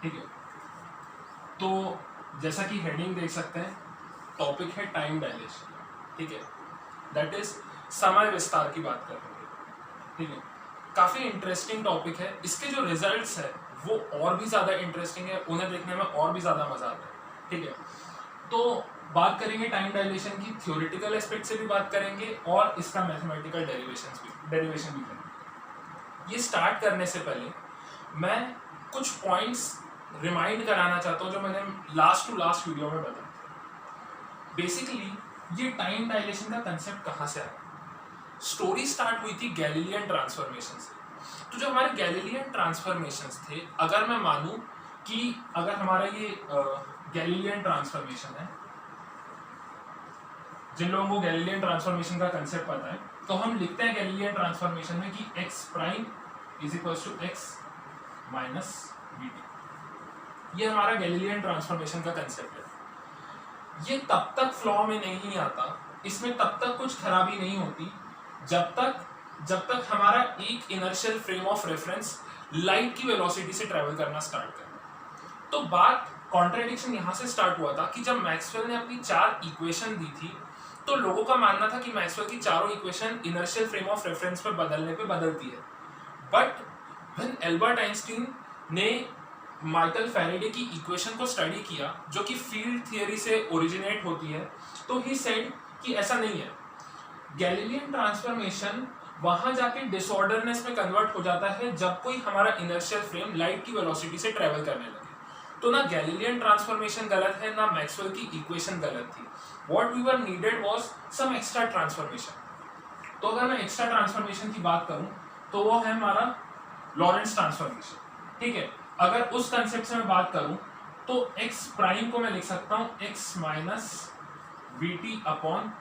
ठीक है। तो जैसा कि हेडिंग देख सकते हैं, टॉपिक है टाइम डायलेशन, ठीक है, दैट इज समय विस्तार की बात कर रहे हैं, ठीक है। काफ़ी इंटरेस्टिंग टॉपिक है, इसके जो रिजल्ट्स है वो और भी ज़्यादा इंटरेस्टिंग है, उन्हें देखने में और भी ज़्यादा मज़ा आता है, ठीक है। तो बात करेंगे टाइम डायलेशन की, थ्योरेटिकल एस्पेक्ट से भी बात करेंगे और इसका मैथमेटिकल डेरिवेशन भी करेंगे। ये स्टार्ट करने से पहले मैं कुछ पॉइंट्स रिमाइंड कराना चाहता हूँ जो मैंने लास्ट टू लास्ट वीडियो में बताया। बेसिकली ये टाइम डायलेशन का कंसेप्ट कहाँ से आया? स्टोरी स्टार्ट हुई थी गैलीलियन ट्रांसफॉर्मेशन से। तो जो हमारे गैलीलियन ट्रांसफॉर्मेशंस थे, अगर मैं मानूं कि अगर हमारा ये गैलीलियन ट्रांसफॉर्मेशन है, जिन लोगों को गैलीलियन ट्रांसफॉर्मेशन का कंसेप्ट पता है, तो हम लिखते हैं गैलीलियन ट्रांसफॉर्मेशन में कि x prime is equals to x minus vt। ये हमारा गैलीलियन ट्रांसफॉर्मेशन का कंसेप्ट है। ये तब तक फ्लॉ में नहीं आता, इसमें तब तक कुछ खराबी नहीं होती जब तक हमारा एक inertial frame of reference light की वेलोसिटी से ट्रेवल करना स्टार्ट करे। तो बात कॉन्ट्रडिक्शन यहाँ से स्टार्ट हुआ था कि जब मैक्सवेल ने अपनी 4 इक्वेशन दी थी, तो लोगों का मानना था कि मैक्सवेल की चारों equation inertial frame of reference पे बदलने पे बदलती है। बट व्हेन एल्बर्ट आइंस्टीन ने माइकल फैराडे की इक्वेशन को स्टडी किया, जो कि फील्ड थियरी से ओरिजिनेट होती है, तो ही सेड कि ऐसा नहीं है। गैलीलियन ट्रांसफॉर्मेशन वहां जाके डिसऑर्डरनेस में कन्वर्ट हो जाता है जब कोई हमारा इनर्शियल फ्रेम लाइट की वेलोसिटी से ट्रेवल करने लगे। तो ना गैलीलियन ट्रांसफॉर्मेशन गलत है, ना मैक्सवेल की इक्वेशन गलत थी। What we were needed was some extra transformation. तो अगर मैं एक्स्ट्रा ट्रांसफॉर्मेशन की बात करूं तो वो है हमारा लॉरेंस ट्रांसफॉर्मेशन, ठीक है। अगर उस कंसेप्ट से मैं बात करूं तो x प्राइम को मैं लिख सकता हूं x minus vt upon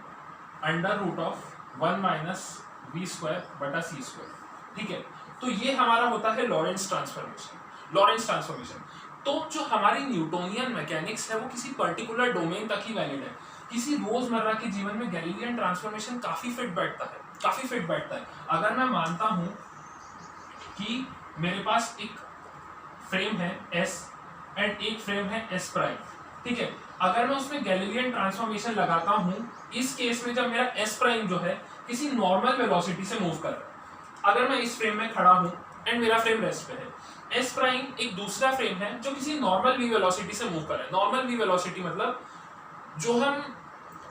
under root of 1 minus v square बटा सी स्क्वायर, ठीक है। तो ये हमारा होता है लॉरेंस ट्रांसफॉर्मेशन। तो जो हमारी न्यूटोनियन मैकेनिक्स है वो किसी पर्टिकुलर डोमेन तक ही वैलिड है। किसी रोजमर्रा के जीवन में गैलीलियन ट्रांसफॉर्मेशन काफी फिट बैठता है। अगर मैं मानता हूं कि मेरे पास एक फ्रेम है S एंड एक फ्रेम है S प्राइम, ठीक है। अगर मैं उसमें गैलीलियन ट्रांसफॉर्मेशन लगाता हूं, इस केस में जब मेरा S प्राइम जो है किसी नॉर्मल वेलोसिटी से मूव कर रहा है, अगर मैं इस फ्रेम में खड़ा हूं एंड मेरा फ्रेम रेस्ट पे है, S प्राइम एक दूसरा फ्रेम है जो किसी नॉर्मल v वेलोसिटी से मूव कर रहा है। नॉर्मल v वेलोसिटी मतलब जो हम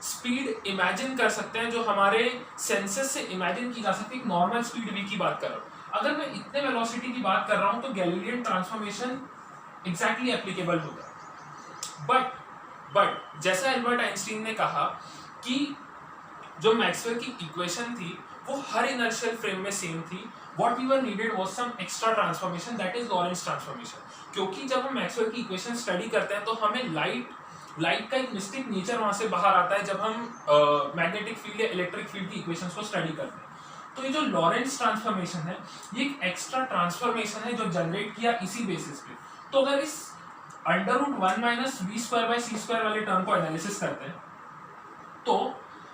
स्पीड इमेजिन कर सकते हैं, जो हमारे सेंसेस से इमेजिन की जा सकती है, एक नॉर्मल स्पीड v की बात कर रहा हूं। अगर मैं इतने वेलोसिटी की बात कर रहा हूं तो गैलीलियन ट्रांसफॉर्मेशन एग्जैक्टली एप्लीकेबल होगा। बट जैसा एल्बर्ट आइंस्टीन ने कहा कि जो मैक्सवेल की इक्वेशन थी वो हर इनर्शियल फ्रेम में सेम थी। What we were needed was some extra transformation, that is Lorentz transformation. क्योंकि जब हम मैक्सवेल की इक्वेशन स्टडी करते हैं तो हमें लाइट का एक मिस्टिक नेचर वहां से बाहर आता है जब हम मैग्नेटिक फील्ड या इलेक्ट्रिक फील्ड की इक्वेशंस को स्टडी करते हैं। तो ये जो लॉरेंस ट्रांसफॉर्मेशन है ये एक एक्स्ट्रा ट्रांसफॉर्मेशन है जो जनरेट किया इसी बेसिस पे। तो अगर इस under root 1 minus v square by c square वाले टर्म को एनालिसिस करते हैं तो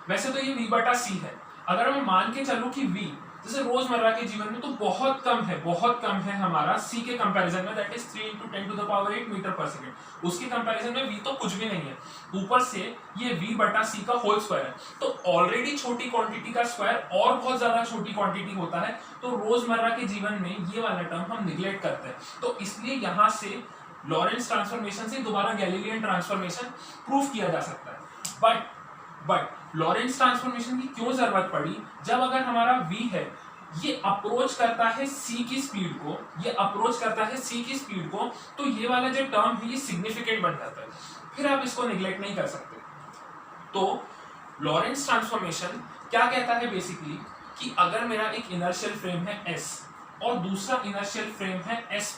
वैसे तो ये v बटा सी है। अगर मैं मान के चलूं कि v जैसे रोजमर्रा के जीवन में तो बहुत कम है हमारा c के कंपैरिजन में, दैट इज 3 × 10⁸ मीटर पर सेकंड। उसके कंपैरिजन में v तो कुछ भी नहीं है, ऊपर से ये v बटा c का होल स्क्वायर है। तो ऑलरेडी छोटी क्वांटिटी का स्क्वायर और बहुत ज्यादा छोटी क्वांटिटी होता है, तो रोजमर्रा के जीवन में ये वाला टर्म हम निगलेक्ट करते हैं। तो इसलिए यहाँ से लॉरेंस ट्रांसफॉर्मेशन से दोबारा गैलीलियन ट्रांसफॉर्मेशन प्रूव किया जा सकता है। बट लॉरेंस ट्रांसफॉर्मेशन की क्यों जरूरत पड़ी? जब अगर हमारा v है ये अप्रोच करता है c की स्पीड को, तो ये वाला जो टर्म है ये सिग्निफिकेंट बन जाता है, फिर आप इसको निगलेक्ट नहीं कर सकते। तो लॉरेंस ट्रांसफॉर्मेशन क्या कहता है बेसिकली कि अगर मेरा एक इनर्शियल फ्रेम है s और दूसरा इनर्शियल फ्रेम है s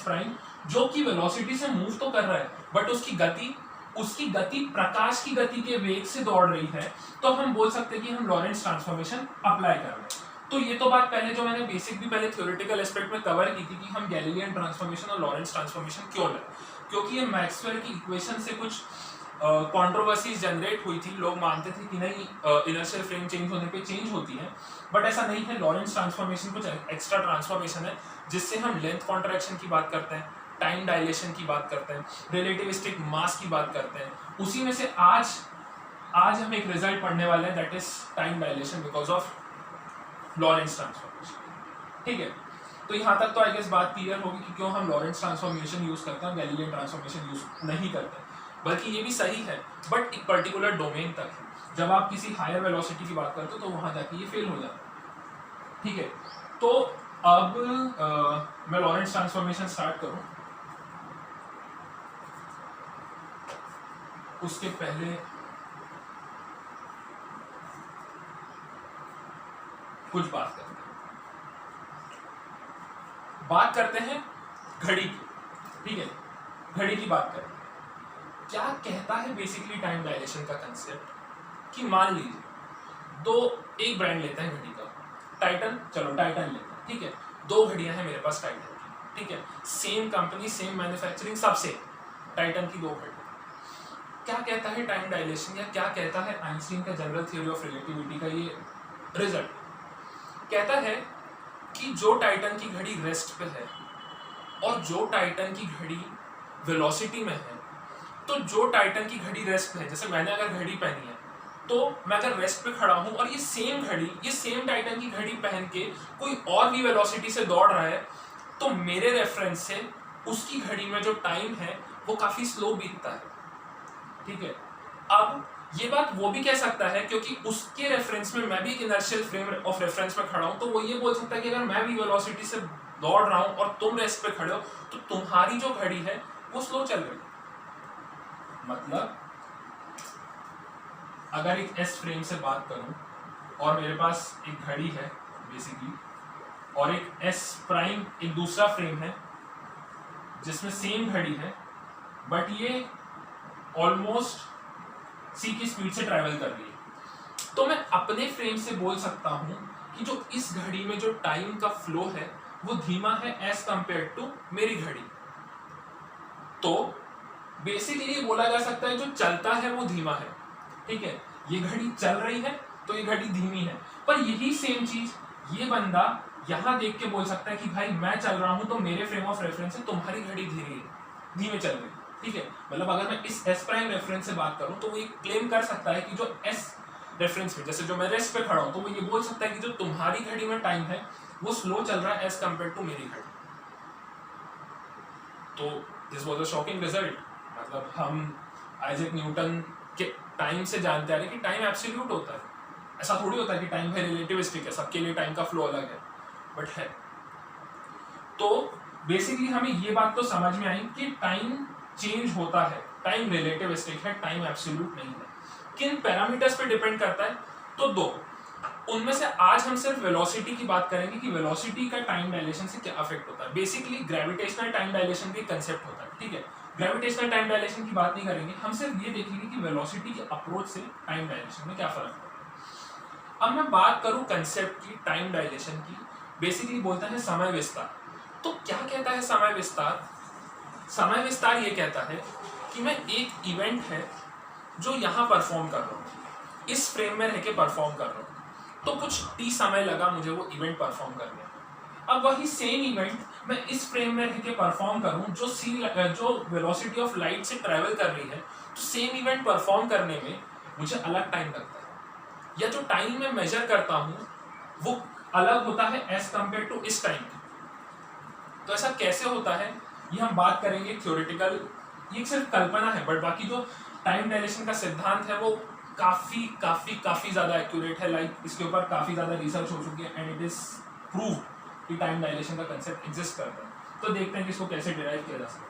प्राइम जो कि वेलोसिटी से मूव तो कर रहा है बट उसकी गति प्रकाश की गति के वेग से दौड़ रही है, तो हम बोल सकते हैं कि हम लॉरेंस ट्रांसफॉर्मेशन अप्लाई कर रहे हैं। तो ये तो बात पहले जो मैंने बेसिक भी पहले थ्योरेटिकल एस्पेक्ट में कवर की थी कि हम गैलीलियन ट्रांसफॉर्मेशन और लॉरेंस ट्रांसफॉर्मेशन क्यों लें, क्योंकि ये मैक्सवेल की इक्वेशन से कुछ कंट्रोवर्सीज जनरेट हुई थी। लोग मानते थे कि नहीं इनर्शियल फ्रेम चेंज होने पे चेंज होती है, बट ऐसा नहीं है। लॉरेंस ट्रांसफॉर्मेशन कुछ एक्स्ट्रा ट्रांसफॉर्मेशन है जिससे हम लेंथ कॉन्ट्रैक्शन की बात करते हैं, टाइम डायलेशन की बात करते हैं, रिलेटिविस्टिक मास की बात करते हैं, उसी में से आज हम एक रिजल्ट पढ़ने वाले हैं, that is time dilation because of Lorentz transformation. ठीक है, तो यहाँ तक तो आई गेस बात क्लियर होगी कि क्यों हम लॉरेंस ट्रांसफॉर्मेशन यूज करते हैं, गैलीलियन ट्रांसफॉर्मेशन यूज नहीं करते। बल्कि ये भी सही है बट एक पर्टिकुलर डोमेन तक है, जब आप किसी हायर वेलोसिटी की बात करते हो तो वहां जाके ये फेल हो जाता है। ठीक है, तो अब मैं लॉरेंस ट्रांसफॉर्मेशन स्टार्ट करूं उसके पहले कुछ बात करते हैं घड़ी की। ठीक है, घड़ी की बात करें, क्या कहता है बेसिकली टाइम डायलेशन का कंसेप्ट, कि मान लीजिए एक ब्रांड लेते हैं घड़ी का, टाइटन, चलो टाइटन लेते हैं। ठीक है, 2 घड़ियां हैं मेरे पास टाइटन की। ठीक है, सेम कंपनी, सेम मैन्युफैक्चरिंग, सब सेम, टाइटन की 2 घड़ी। क्या कहता है टाइम डायलेशन, या क्या कहता है आइंस्टीन का जनरल थ्योरी ऑफ रिलेटिविटी का ये रिजल्ट, कहता है कि जो टाइटन की घड़ी रेस्ट पे है और जो टाइटन की घड़ी वेलोसिटी में है, तो जो टाइटन की घड़ी रेस्ट पे है, जैसे मैंने अगर घड़ी पहनी है तो मैं अगर रेस्ट पे खड़ा हूं और ये सेम घड़ी, ये सेम टाइटन की घड़ी पहन के कोई और भी वेलोसिटी से दौड़ रहा है, तो मेरे रेफरेंस से उसकी घड़ी में जो टाइम है वो काफी स्लो बीतता है। ठीक है, अब ये बात वो भी कह सकता है क्योंकि उसके रेफरेंस में मैं भी एक इनर्शियल फ्रेम ऑफ रेफरेंस में खड़ा हूं, तो वो ये बोल सकता है कि अगर मैं भी वेलोसिटी से दौड़ रहा हूं और तुम रेस्ट पे खड़े हो तो तुम्हारी जो घड़ी है वो स्लो चल रही है। मतलब अगर एक एस फ्रेम से बात करूं और मेरे पास एक घड़ी है बेसिकली, और एक एस प्राइम एक दूसरा फ्रेम है जिसमें सेम घड़ी है बट ये ऑलमोस्ट सी की स्पीड से ट्रैवल कर रही है, तो मैं अपने फ्रेम से बोल सकता हूं कि जो इस घड़ी में जो टाइम का फ्लो है वो धीमा है एज कंपेयर टू मेरी घड़ी। तो बेसिकली बोला जा सकता है जो चलता है वो धीमा है। ठीक है, ये घड़ी चल रही है तो ये घड़ी धीमी है, पर यही सेम चीज ये बंदा यहां देख के बोल सकता है कि भाई मैं चल रहा हूं तो मेरे फ्रेम ऑफ रेफरेंस से तुम्हारी घड़ी धीमे चल रही है। ठीक है, मतलब अगर मैं इस एस प्राइम रेफरेंस से बात करूं तो वो ये क्लेम कर सकता है कि जो एस रेफरेंस में, जैसे जो मैं रेस्ट पे खड़ा हूं, तो वो ये बोल सकता है कि जो तुम्हारी घड़ी में टाइम है वो स्लो चल रहा है एज कंपेयर टू मेरी घड़ी। तो this was a shocking result. मतलब हम आइजैक न्यूटन के टाइम से जानते आ रहे कि टाइम एब्सोल्यूट होता है, ऐसा थोड़ी होता है कि टाइम है रिलेटिविस्टिक है, सबके लिए टाइम का फ्लो अलग है, बट है। तो बेसिकली हमें ये बात तो समझ में आई कि टाइम चेंज होता है, टाइम रिलेटिविस्टिक है, टाइम एब्सोल्यूट नहीं है। किन पैरामीटर्स पे डिपेंड करता है, तो 2, उनमें से आज हम सिर्फ वेलोसिटी की बात करेंगे कि वेलोसिटी का टाइम डायलेशन से क्या अफेक्ट होता है। बेसिकली ग्रेविटेशनल टाइम डायलेशन भी कंसेप्ट होता है। ठीक है, ग्रेविटेशनल टाइम डायलेशन की बात नहीं करेंगे, हम सिर्फ ये देखेंगे कि वेलोसिटी के अप्रोच से टाइम डायलेशन में क्या फर्क है। अब मैं बात करूं कंसेप्ट की, टाइम डायलेशन की, बेसिकली बोलता है समय विस्तार। तो क्या कहता है समय विस्तार? समय विस्तार ये कहता है कि मैं एक इवेंट है जो यहां परफॉर्म कर रहा हूं, इस फ्रेम में रह के परफॉर्म कर रहा हूं, तो कुछ टी समय लगा मुझे वो इवेंट परफॉर्म करने। अब वही सेम इवेंट मैं इस फ्रेम में रह के परफॉर्म करूं जो वेलोसिटी ऑफ लाइट से ट्रैवल कर रही है, तो सेम इवेंट परफॉर्म करने में मुझे अलग टाइम लगता है, या जो टाइम मैं मेजर करता हूं वो अलग होता है एज कंपेयर टू इस टाइम। तो ऐसा कैसे होता है ये हम बात करेंगे थ्योरेटिकल, ये सिर्फ कल्पना है, बट बाकी जो टाइम डायलेशन का सिद्धांत है वो काफी काफी काफी ज्यादा एक्यूरेट है। लाइक इसके ऊपर काफी ज्यादा रिसर्च हो चुकी है एंड इट इज प्रूव्ड कि टाइम डायलेशन का कंसेप्ट एग्जिस्ट करता है। तो देखते हैं कि इसको कैसे डिराइव किया जा सकता है।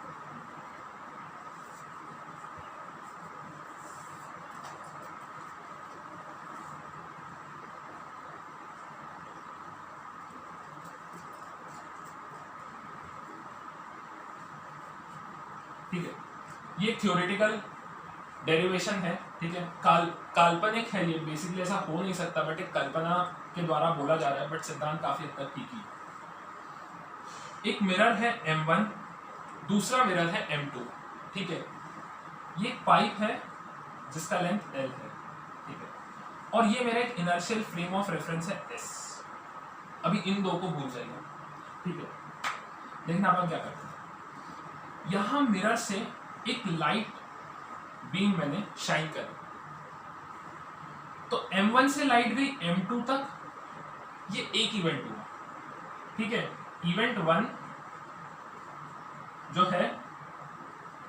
ठीक है, ये थ्योरेटिकल डेरिवेशन है। ठीक है, काल्पनिक है ये, बेसिकली ऐसा हो नहीं सकता, बट एक कल्पना के द्वारा बोला जा रहा है, बट सिद्धांत काफी हद तक ठीक है। एक मिरर है M1, दूसरा मिरर है M2। ठीक है, ये पाइप है जिसका लेंथ L है। ठीक है, और ये मेरा एक इनर्शियल फ्रेम ऑफ रेफरेंस है S। अभी इन दो को भूल जाइए। ठीक है, देखना अपन क्या करते हैं। यहां मिरर से एक लाइट बीम मैंने शाइन करी, तो M1 से लाइट गई M2 तक, ये एक इवेंट हुआ, ठीक है। इवेंट 1 जो है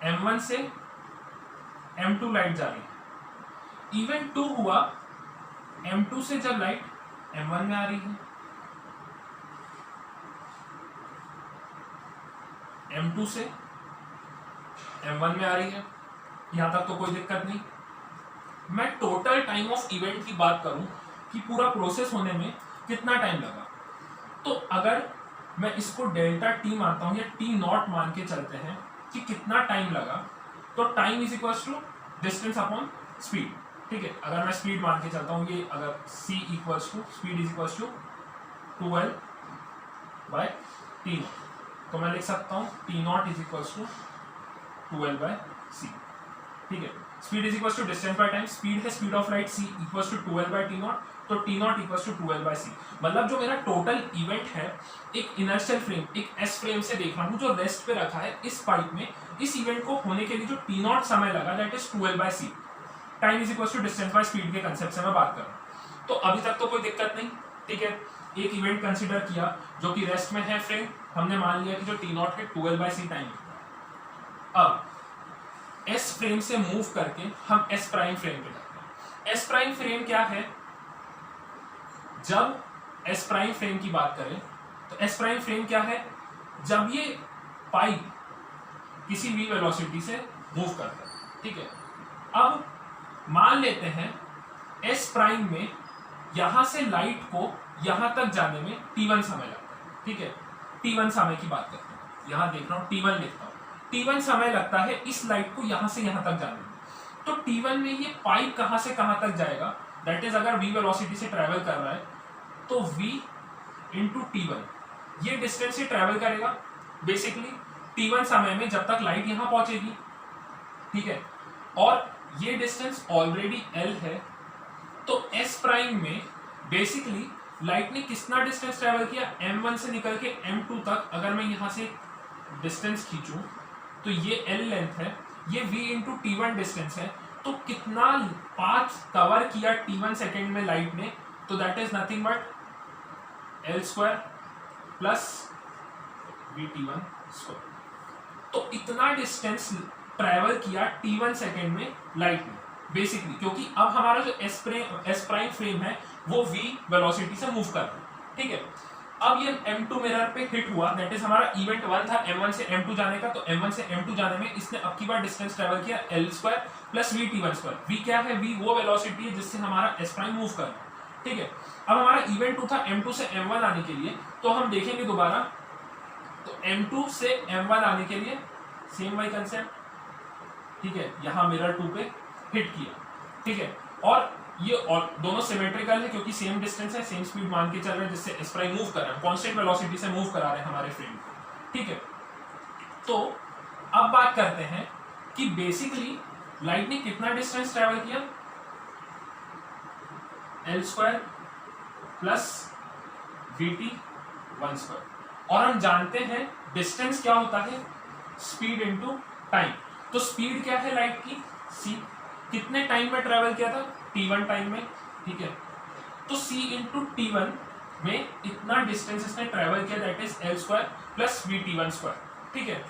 M1 से M2 लाइट जा रही है। इवेंट 2 हुआ M2 से जब लाइट M1 में आ रही है, M2 से M1 में आ रही है, यहां तक तो कोई दिक्कत नहीं। मैं टोटल टाइम ऑफ इवेंट की बात करूं कि पूरा प्रोसेस होने में कितना टाइम लगा, तो अगर मैं इसको डेल्टा टी मानता हूं या टी नॉट मान के चलते हैं कि कितना टाइम लगा, तो time is equal to distance upon speed, ठीक है। अगर मैं स्पीड मान के चलता हूं, ये अगर c equals to speed is equals to 12 by T naught, तो मैं लिख सकता हूं T naught is equals to 12 by C, ठीक है। Speed is equals to distance by time, speed है speed of light c equals to 12 by T naught, तो T naught equals to 12 by C. मतलब जो मेरा टोटल इवेंट है एक inertial frame, एक एस फ्रेम से देख रहा हूं जो रेस्ट पे रखा है इस पाइप में, इस इवेंट को होने के लिए जो टी नॉट समय लगा that is 12 by c. Time is equals to distance by speed के कंसेप्ट से मैं बात कर रहा हूं, तो अभी तक तो कोई दिक्कत नहीं, ठीक है। एक इवेंट कंसीडर किया जो कि रेस्ट में है फ्रेम, हमने मान लिया कि जो टी नॉट है 12 बाय सी टाइम। अब एस फ्रेम से मूव करके हम एस प्राइम फ्रेम पे जाते हैं। एस प्राइम फ्रेम क्या है, जब एस प्राइम फ्रेम की बात करें तो एस प्राइम फ्रेम क्या है, जब ये पाइप किसी v वेलोसिटी से मूव करता है, ठीक है। अब मान लेते हैं एस प्राइम में यहां से लाइट को यहां तक जाने में t1 समय लगता है, ठीक है। t1 समय की बात करते हैं, यहां देख रहा हूं t1 लिखता हूं, t1 समय लगता है इस लाइट को यहां से यहां तक जाने में। तो t1 में ये पाइप कहां से कहां तक जाएगा, दैट इज अगर v वेलोसिटी से ट्रेवल कर रहा है तो v इंटू t1 ये डिस्टेंस से ट्रेवल करेगा बेसिकली t1 समय में जब तक लाइट यहां पहुंचेगी, ठीक है। और ये डिस्टेंस ऑलरेडी l है, तो s प्राइम में बेसिकली लाइट ने कितना डिस्टेंस ट्रेवल किया, m1 से निकल के m2 तक। अगर मैं यहां से डिस्टेंस खींचूं तो ये l लेंथ है, ये v इंटू t1 डिस्टेंस है, तो कितना पाथ कवर किया t1 सेकेंड में लाइट ने, तो that is nothing but l square plus vt1 square. तो इतना डिस्टेंस ट्रेवल किया t1 सेकेंड में लाइट ने बेसिकली, क्योंकि अब हमारा जो एस प्राइम फ्रेम है वो v वेलोसिटी से मूव कर रहा है, ठीक है। अब ये m2 मिरर पे हिट हुआ, दैट इज हमारा इवेंट 1 था m1 से m2 जाने का, तो m1 से m2 जाने में इसने अब की बार डिस्टेंस ट्रेवल किया l square plus vt1 square. v क्या है, v वो वेलोसिटी है जिससे हमारा s प्राइम मूव कर रहा है, ठीक है। अब हमारा इवेंट 2 था m2 से m1 आने के लिए, तो हम देखेंगे दोबारा, तो m2 से m1 आने के लिए सेम वही कंसेप्ट, ठीक है। यहां मिरर 2 पे हिट किया, ठीक है। और ये और दोनों सिमेट्रिकल है क्योंकि सेम डिस्टेंस है, सेम स्पीड मान के चल रहे हैं, जिससे एस प्राइम मूव कर रहा है, कांस्टेंट वेलोसिटी से मूव करा रहे हैं हमारे फ्रेम को, ठीक है। तो अब बात करते हैं कि बेसिकली लाइट ने कितना डिस्टेंस ट्रेवल किया, l square plus vt1 square. और हम जानते हैं डिस्टेंस क्या होता है, स्पीड इनटू टाइम। तो स्पीड क्या है लाइट की, c, कितने टाइम में ट्रेवल किया था, t1 टाइम में, ठीक है। तो c इंटू t1 में इतना डिस्टेंस इसने ट्रेवल किया, that is l square plus vt1 square, ठीक है।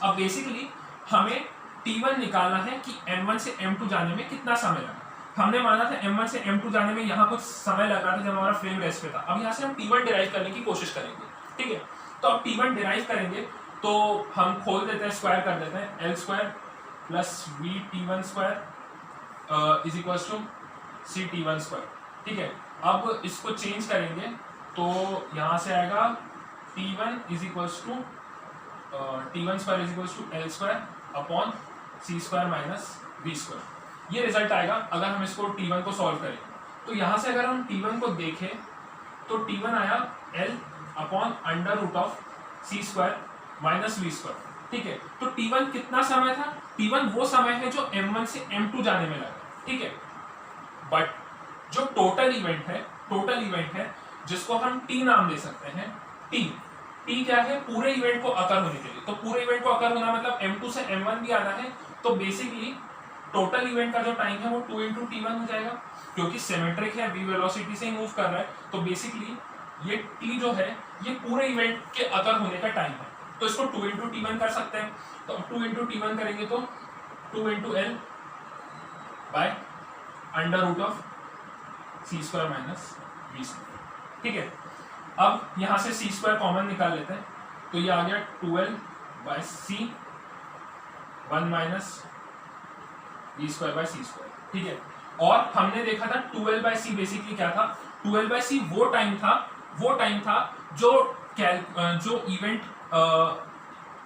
अब बेसिकली हमें t1 निकालना है कि m1 से m2 जाने में कितना समय लगा। हमने माना था m1 से m2 जाने में यहाँ कुछ समय लग रहा था जब हमारा फ्रेम रेस्ट पे था। अब यहाँ से हम t1 डिराइव करने की कोशिश करेंगे, ठीक है। तो अब t1 डिराइव करेंगे तो हम खोल देते हैं, स्क्वायर कर देते हैं, l square plus vt1 square is equals to ct1 square, ठीक है। अब इसको चेंज करेंगे तो यहाँ से आएगा t1 is equals to t1 square is equals to l square upon c square minus v square. ये रिजल्ट आएगा अगर हम इसको t1 को सॉल्व करें। तो यहाँ से अगर हम t1 को देखें तो t1 आया l upon under root of c square minus v square, ठीक है। तो t1 कितना समय था, t1 वो समय है जो m1 से m2 जाने में लगा, ठीक है। बट जो टोटल इवेंट है जिसको हम t नाम दे सकते हैं, t, टी क्या है, पूरे इवेंट को अकर होने के लिए। तो पूरे इवेंट को अकर होना मतलब m2 से m1 भी आना है, तो बेसिकली टोटल इवेंट का जो टाइम है वो 2 × t1 हो जाएगा, क्योंकि सिमेट्रिक है, v वेलोसिटी से ही मूव कर रहा है, तो बेसिकली ये t जो है ये पूरे इवेंट के अकर होने का टाइम है। तो इसको 2 × t1 कर सकते हैं, तो 2 × t1 करेंगे तो 2 × l बाय √(c² - v²), ठीक है। अब यहाँ से c² कॉमन निकाल लेते हैं, तो ये आ गया 12/c 1 - v²/c², ठीक है। और हमने देखा था 12/c बेसिकली क्या था, 12/c वो टाइम था जो इवेंट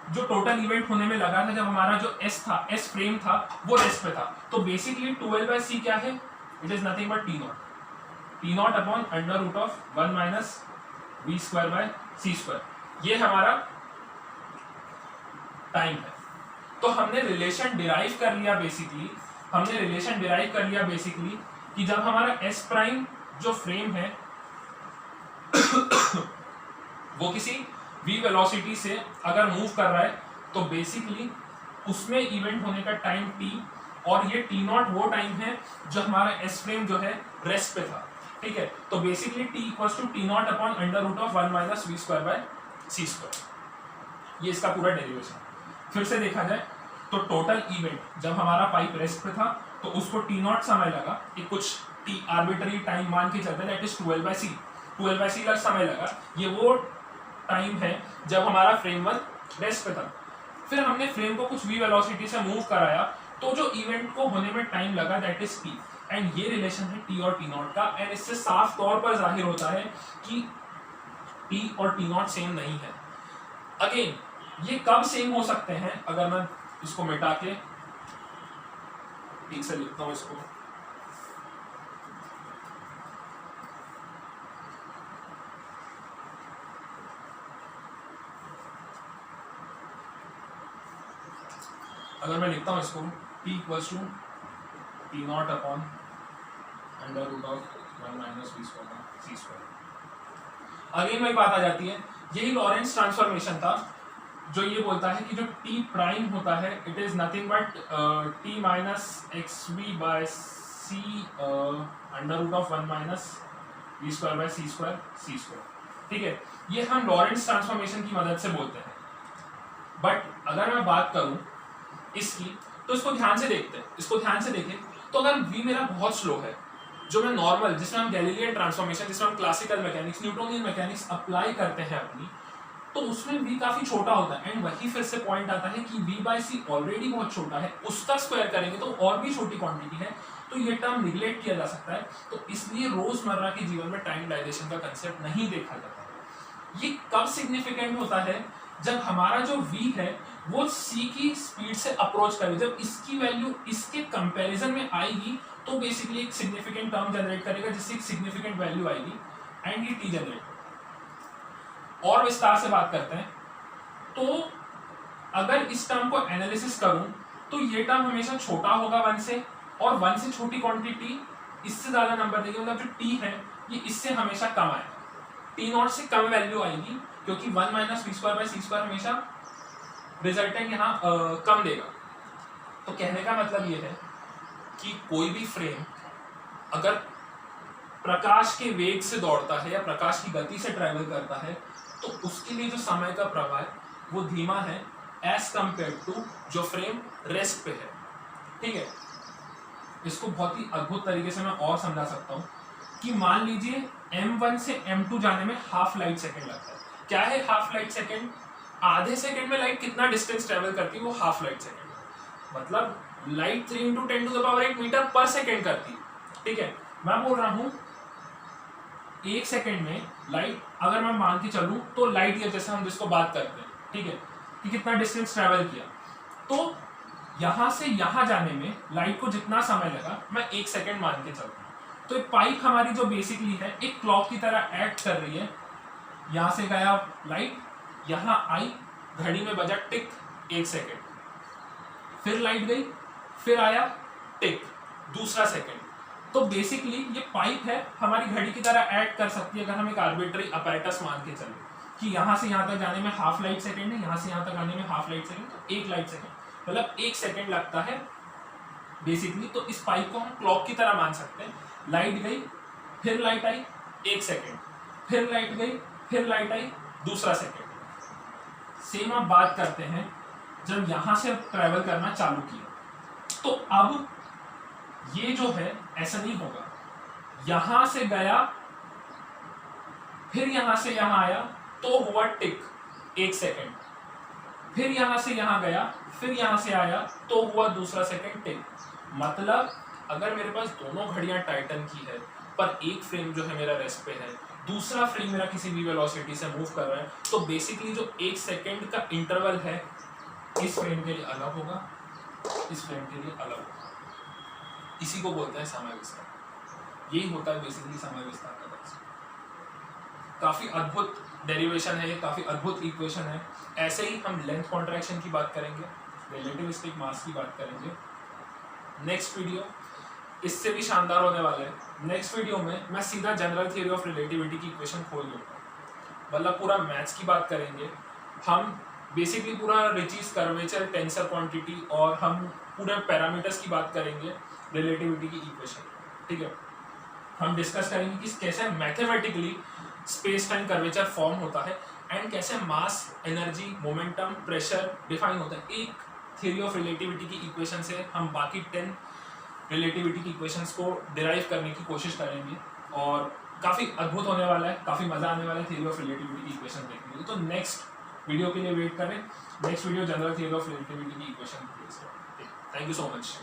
जो टोटल इवेंट होने में लगा था जब हमारा जो s फ्रेम था वो रेस्ट पे था। तो बेसिकली 12/c क्या है, it is nothing but t0 upon √(1 - v²/c²), ये हमारा टाइम है। तो हमने रिलेशन डिराइव कर लिया बेसिकली, कि जब हमारा s प्राइम जो फ्रेम है वो किसी v वेलोसिटी से अगर मूव कर रहा है, तो बेसिकली उसमें इवेंट होने का टाइम t, और ये t0 वो टाइम है जो हमारा s फ्रेम जो है रेस्ट पे था, ठीक है। तो basically t = t0 upon √(1 - v²/c²), ये इसका पूरा डेरिवेशन। फिर से देखा जाए तो टोटल इवेंट जब हमारा पाइप रेस्ट पे था तो उसको t0 समय लगा, एक कुछ t आर्बिट्ररी टाइम मान के चलते, दैट इज 12/c का समय लगा। ये वो टाइम है जब हमारा फ्रेम 1 रेस्ट पे था। फिर हमने फ्रेम को कुछ v वेलोसिटी से मूव कराया, तो जो इवेंट को होने में टाइम लगा दैट इज t, एंड ये रिलेशन है t और t0 का, एंड इससे साफ तौर पर जाहिर होता है कि t और t0 सेम नहीं है। अगेन ये कब सेम हो सकते हैं, अगर मैं इसको मिटा के ठीक से लिखता हूं इसको, अगर मैं लिखता हूं इसको t = t0 upon √(1 - v²/c²), again वही बात आ जाती है, यही लॉरेंस ट्रांसफॉर्मेशन था जो ये बोलता है कि जो t प्राइम होता है it is nothing but t - xv/c √(1 - v²/c², ठीक है। ये हम लॉरेंस ट्रांसफॉर्मेशन की मदद से बोलते हैं। बट अगर मैं बात करूं इसकी, तो इसको ध्यान से देखें, तो अगर v मेरा बहुत स्लो है, जो मैं नॉर्मल, जिसमें हम गैलीलियन ट्रांसफॉर्मेशन, जिसमें हम classical mechanics, Newtonian mechanics apply करते हैं अपनी, तो उसमें v काफी छोटा होता है, एंड वही फिर से पॉइंट आता है कि v/c ऑलरेडी बहुत छोटा है, उसका स्क्वायर करेंगे तो और भी छोटी क्वांटिटी है, तो ये टर्म निगलेक्ट किया जा सकता है। तो इसलिए रोजमर्रा के जीवन में टाइम डायलेशन का कंसेप्ट नहीं देखा जाता। ये कब सिग्निफिकेंट होता है, जब हमारा जो v है वो c की स्पीड से अप्रोच करे, जब इसकी वैल्यू इसके कंपैरिजन में आएगी तो बेसिकली एक सिग्निफिकेंट टर्म जनरेट करेगा, जिससे एक सिग्निफिकेंट वैल्यू आएगी, एंड ये t जनरेट। और विस्तार से बात करते हैं, तो अगर इस टर्म को एनालिसिस करूं तो ये टर्म हमेशा छोटा होगा 1 से, और 1 से छोटी क्वांटिटी इससे ज्यादा नंबर देगी, मतलब जो t है ये इससे हमेशा कम आएगा, t0 से कम वैल्यू आएगी, क्योंकि 1 - v²/c² हमेशा रिजल्टेंट यहाँ कम देगा। तो कहने का मतलब ये है कि कोई भी फ्रेम अगर प्रकाश के वेग से दौड़ता है या प्रकाश की गति से ट्रैवल करता है, तो उसके लिए जो समय का प्रवाह है वो धीमा है एज कंपेयर टू जो फ्रेम रेस्ट पे है, ठीक है। इसको बहुत ही अद्भुत तरीके से मैं और समझा सकता हूँ कि मान लीजिए m1 से m2 जाने में हाफ लाइट सेकेंड लगता है। क्या है हाफ लाइट सेकेंड? आधे सेकेंड में लाइट कितना डिस्टेंस ट्रेवल करती है, वो हाफ लाइट सेकेंड, मतलब लाइट 3 × 10⁸ मीटर पर सेकेंड करती है, ठीक है। मैं बोल रहा हूँ 1 सेकेंड में लाइट, अगर मैं मान के चलूँ तो लाइट ईयर जैसे हम जिसको बात करते हैं, ठीक है, कि कितना डिस्टेंस ट्रेवल किया, तो यहाँ से यहाँ जाने में लाइट को जितना समय लगा मैं 1 सेकेंड मान के चलता हूँ। तो एक पाइप हमारी जो बेसिकली है एक क्लॉक की तरह एक्ट कर रही है, यहाँ से गया लाइट, यहाँ आई, घड़ी में बजा टिक 1 सेकेंड, फिर लाइट गई, फिर आया टिक दूसरा सेकेंड। तो बेसिकली ये पाइप है हमारी घड़ी की तरह एक्ट कर सकती है अगर हम एक आर्बिट्ररी अपैरेटस मान के चलें। कि यहाँ से यहाँ तक जाने में हाफ लाइट सेकेंड है, यहाँ से यहाँ तक आने में हाफ लाइट सेकेंड, तो 1 लाइट सेकेंड, मतलब 1 सेकेंड लगता है बेसिकली। तो इस पाइप को हम क्लॉक की तरह मान सकते हैं। लाइट गई, फिर लाइट आई, 1 सेकेंड, फिर लाइट गई, फिर लाइट आई, दूसरा सेकेंड। सेम आप बात करते हैं जब यहां से ट्रेवल करना चालू किया, तो अब ये जो है ऐसा नहीं होगा, यहां से गया, फिर यहां से यहां आया, तो हुआ टिक 1 सेकेंड, फिर यहां से यहां गया, फिर यहां से आया, तो हुआ दूसरा सेकेंड टिक। मतलब अगर मेरे पास दोनों घड़ियां टाइटन की है, पर एक फ्रेम जो है मेरा रेस्ट पे है, दूसरा फ्रेम मेरा किसी भी वेलोसिटी से मूव कर रहा है, तो बेसिकली जो 1 सेकेंड का इंटरवल है इस फ्रेम के लिए अलग होगा, इस फ्रेम के लिए अलग होगा। इसी को बोलते हैं समय विस्तार। यही होता है बेसिकली समय विस्तार का कंसेप्ट। काफी अद्भुत डेरिवेशन है ये, काफी अद्भुत इक्वेशन है। ऐसे ही हम लेंथ कॉन्ट्रैक्शन की बात करेंगे, रिलेटिविस्टिक मास की बात करेंगे। नेक्स्ट वीडियो इससे भी शानदार होने वाला है। नेक्स्ट वीडियो में मैं सीधा जनरल थ्योरी ऑफ रिलेटिविटी की इक्वेशन खोल दूंगा, मतलब पूरा मैथ्स की बात करेंगे हम, बेसिकली पूरा रिचीज कर्वेचर, टेंसर क्वांटिटी, और हम पूरे पैरामीटर्स की बात करेंगे रिलेटिविटी की इक्वेशन। ठीक है, हम डिस्कस करेंगे कि कैसे mathematically space time curvature form होता है एंड कैसे मास, एनर्जी, मोमेंटम, प्रेशर डिफाइन होता है। एक थ्योरी ऑफ रिलेटिविटी की इक्वेशन से हम बाकी 10 रिलेटिविटी की इक्वेशंस को डिराइव करने की कोशिश करेंगे, और काफ़ी अद्भुत होने वाला है, काफ़ी मज़ा आने वाला है थ्योरी ऑफ रिलेटिविटी की इक्वेशन देखने के लिए। तो नेक्स्ट वीडियो के लिए वेट करें। Next video general theory of relativity की equation. Thank you so much.